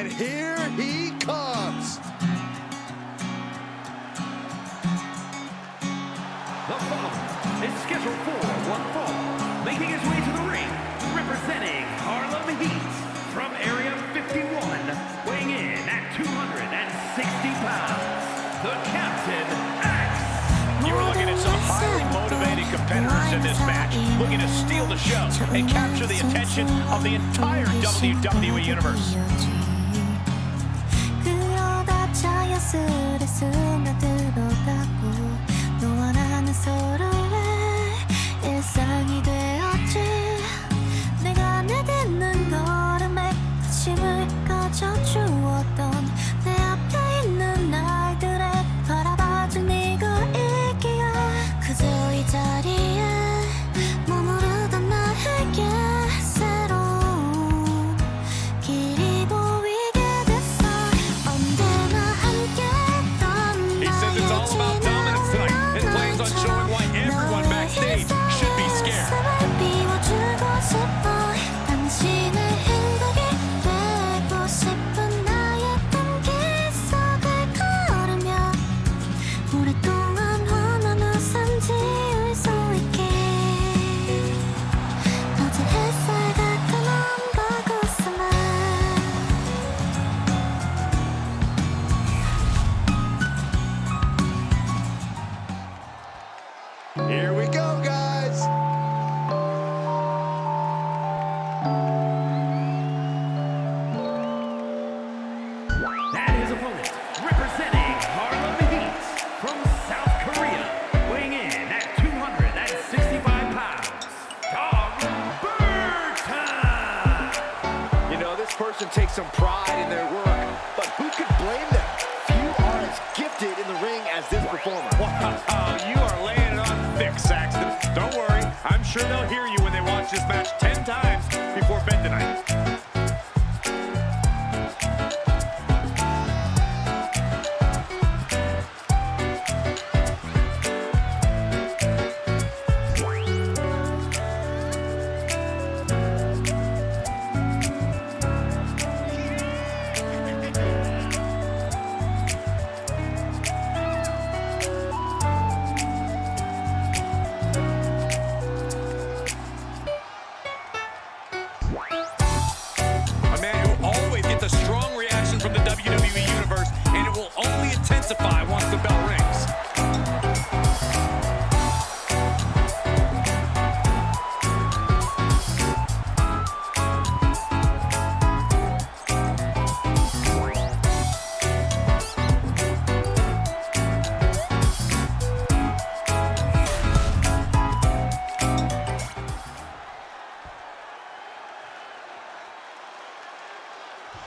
And here he comes. The following is scheduled for one fall, making his way to the ring, representing Harlem Heat from Area 51, weighing in at 260 pounds, the Captain X. You were looking at some highly motivated competitors in this match, looking to steal the show and capture the attention of the entire WWE Universe. 일상이 되었지. 내가 내딛는 걸음에 힘을 가져주었던 내 앞에 있는 날들에 바라봐준 네가 있기에 그저 이 자리에 머무르던 나에게 새로운 길이 보이게 됐어. 언제나 함께했던 He says it's all about dominance tonight and plans on showing why everyone backstage should be scared. 피워주고 싶어. 당신의 행복이 되고 싶은 나의 꿈길 속을 걸으며 오랫동안 환한 웃음 지을 수 있게 어제 햇살 같은 온갖 웃음을 Here we go, guys. And his opponent, representing Harlem Heat from South Korea, weighing in at 265 pounds, Dog Burton. You know, this person takes some pride in their work, but who could blame them? Few are as gifted in the ring as this performer. Wow, you are laying it on thick, Saxton. Don't worry, I'm sure they'll hear you when they watch this match 10 times before bed tonight. A man who always gets a strong reaction from the WWE Universe, and it will only intensify once the bell rings.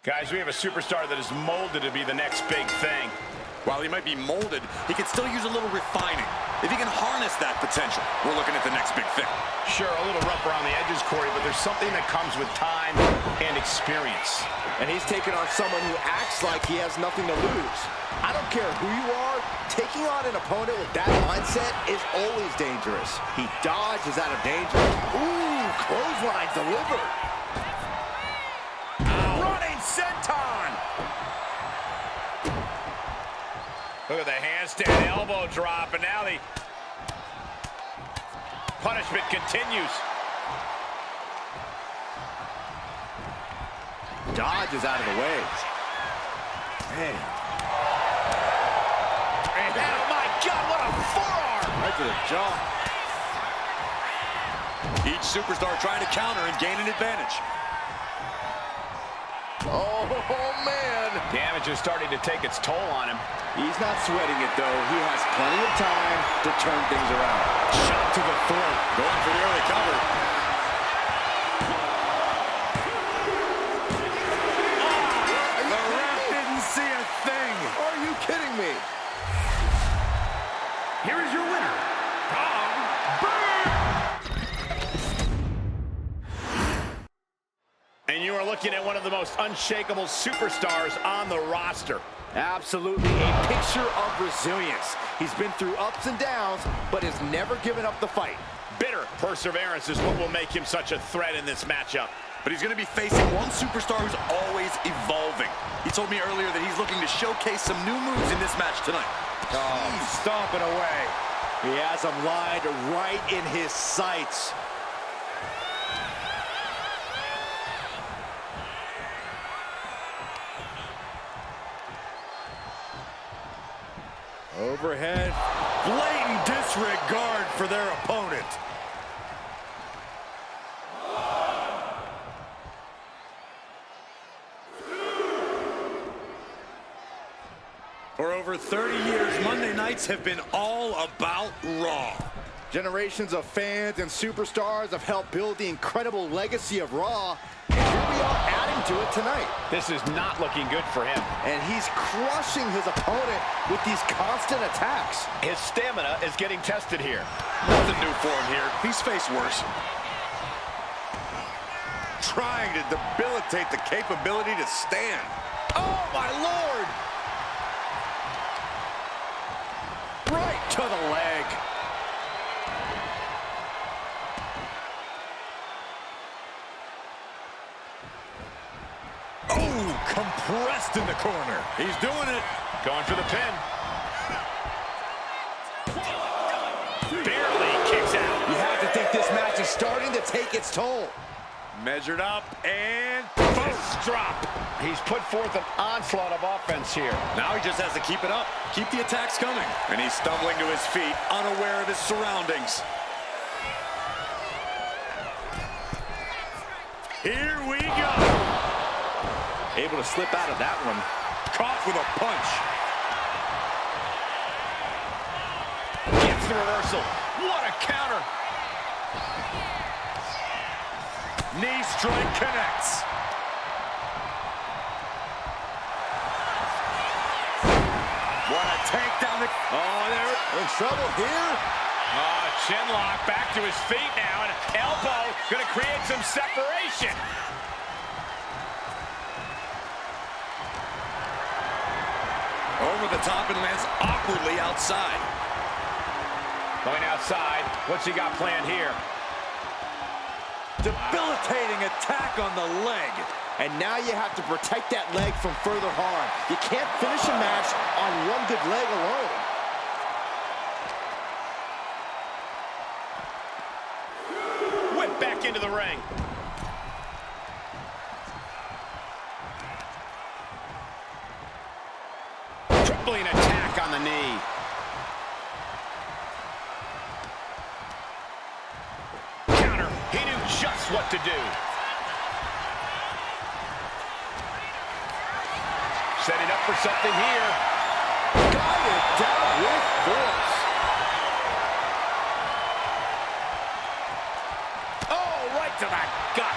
Guys, we have a superstar that is molded to be the next big thing. While he might be molded, he can still use a little refining. If he can harness that potential, we're looking at the next big thing. Sure, a little rough around the edges, Corey, but there's something that comes with time and experience. And he's taking on someone who acts like he has nothing to lose. I don't care who you are, taking on an opponent with that mindset is always dangerous. He dodges out of danger. Ooh, clothesline delivered. Running senton! Look at the handstand elbow drop, and now the punishment continues. Dodges out of the way. Man. And oh my God, what a forearm! Right to the jaw. Each superstar trying to counter and gain an advantage. Oh, man. Damage is starting to take its toll on him. He's not sweating it, though. He has plenty of time to turn things around. Shot to the throat. Going for the early cover. The ref didn't see a thing. Are you kidding me? Here is your winner, Dog Burton. And you are looking at one of the most unshakable superstars on the roster. Absolutely a picture of resilience. He's been through ups and downs, but has never given up the fight. Bitter perseverance is what will make him such a threat in this matchup. But he's going to be facing one superstar who's always evolving. He told me earlier that he's looking to showcase some new moves in this match tonight. Oh, stomping away. He has him lined right in his sights. Overhead. Blatant disregard for their opponent. For over 30 years, Monday nights have been all about Raw. Generations of fans and superstars have helped build the incredible legacy of Raw. And here we are adding to it tonight. This is not looking good for him. And he's crushing his opponent with these constant attacks. His stamina is getting tested here. Nothing new for him here. He's faced worse. Trying to debilitate the capability to stand. Oh, my Lord! Right to the leg. Oh, compressed in the corner. He's doing it. Going for the pin. Barely kicks out. You have to think this match is starting to take its toll. Measured up and boom, drop. He's put forth an onslaught of offense here. Now he just has to keep it up. Keep the attacks coming. And he's stumbling to his feet, unaware of his surroundings. Here we go. Able to slip out of that one. Caught with a punch. Gets the reversal. What a counter. Knee strike connects. What a takedown. Oh, they're In trouble here. oh, chin lock back to his feet now. And elbow going to create some separation. Over the top and lands awkwardly outside. Going outside. What's he got planned here? Debilitating attack on the leg. And now you have to protect that leg from further harm. You can't finish a match on one good leg alone. Whip back into the ring. Crippling attack on the knee. Counter. He knew just what to do. Setting up for something here. Got it down with force. Oh, right to the gut.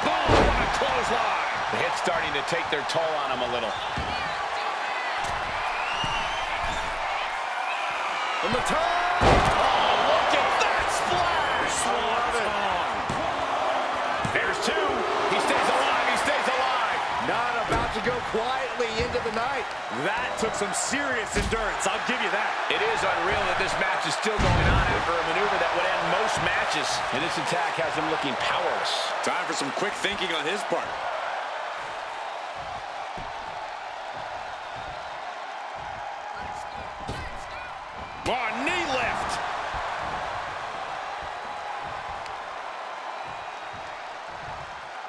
Oh, what a clothesline. The hit's starting to take their toll on him a little. From the top. Oh, look at that splash. There's two. He stays alive. He stays alive. Not about to go quietly into the night. That took some serious endurance, I'll give you that. It is unreal that this match is still going on after a maneuver that would end most matches. And this attack has him looking powerless. Time for some quick thinking on his part. Oh, knee lift.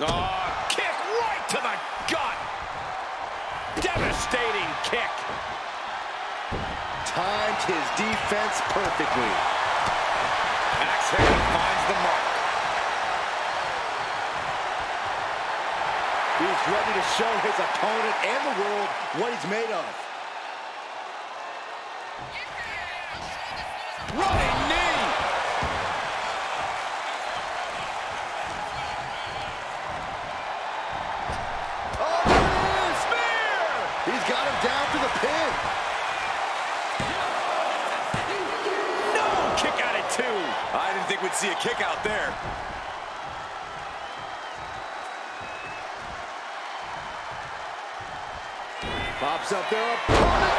Oh, kick right to the gut. Devastating kick. Timed his defense perfectly. Axe hand finds the mark. He's ready to show his opponent and the world what he's made of. Running knee. Oh, there it is! Spear! He's got him down to the pin. No, kick out at two. I didn't think we'd see a kick out there. Pops up their opponent.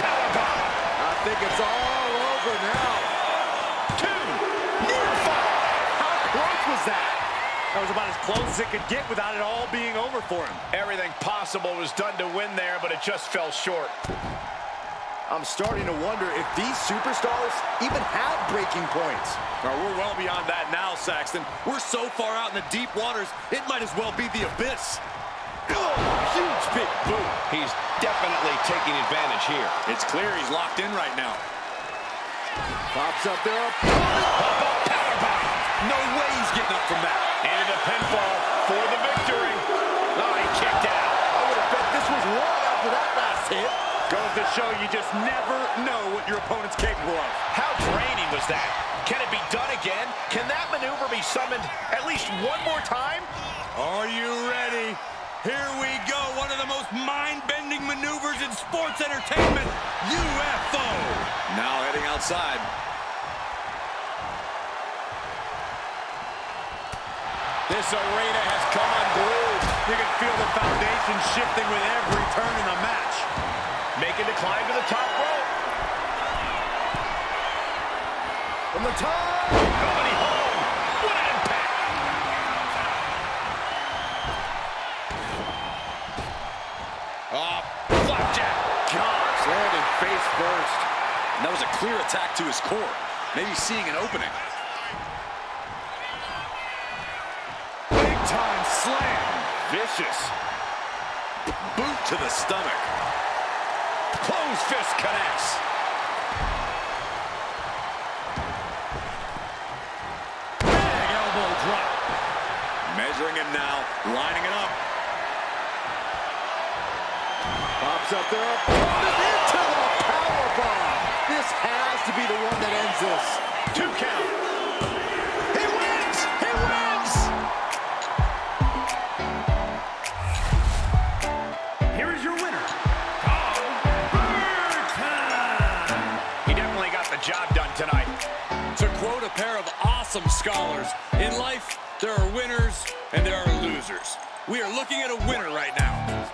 Powerbomb. I think it's all over now. Two. That was about as close as it could get without it all being over for him. Everything possible was done to win there, but it just fell short. I'm starting to wonder if these superstars even have breaking points. Well, we're well beyond that now, Saxton. We're so far out in the deep waters, it might as well be the abyss. Oh, huge big boot. He's definitely taking advantage here. It's clear he's locked in right now. Pops up there. No way he's getting up from that. And a pinfall for the victory. Oh, he kicked out. I would have bet this was long after that last hit. Goes to show you just never know what your opponent's capable of. How draining was that? Can it be done again? Can that maneuver be summoned at least one more time? Are you ready? Here we go. One of the most mind-bending maneuvers in sports entertainment. UFO. Now heading outside. This arena has come unglued. You can feel the foundation shifting with every turn in the match. Making the climb to the top rope. From the top. Nobody home. What an impact. Flapjack. Gosh, landed face first. And that was a clear attack to his core. Maybe seeing an opening. Big time slam. Vicious. Boot to the stomach. Closed fist connects. Big elbow drop. Measuring him now, lining it up. Pops up there. Into the powerbomb. This has to be the one that ends this. 2 count. He wins! He wins! Here is your winner, Tom Burton. He definitely got the job done tonight. To quote a pair of awesome scholars, in life, there are winners and there are losers. We are looking at a winner right now.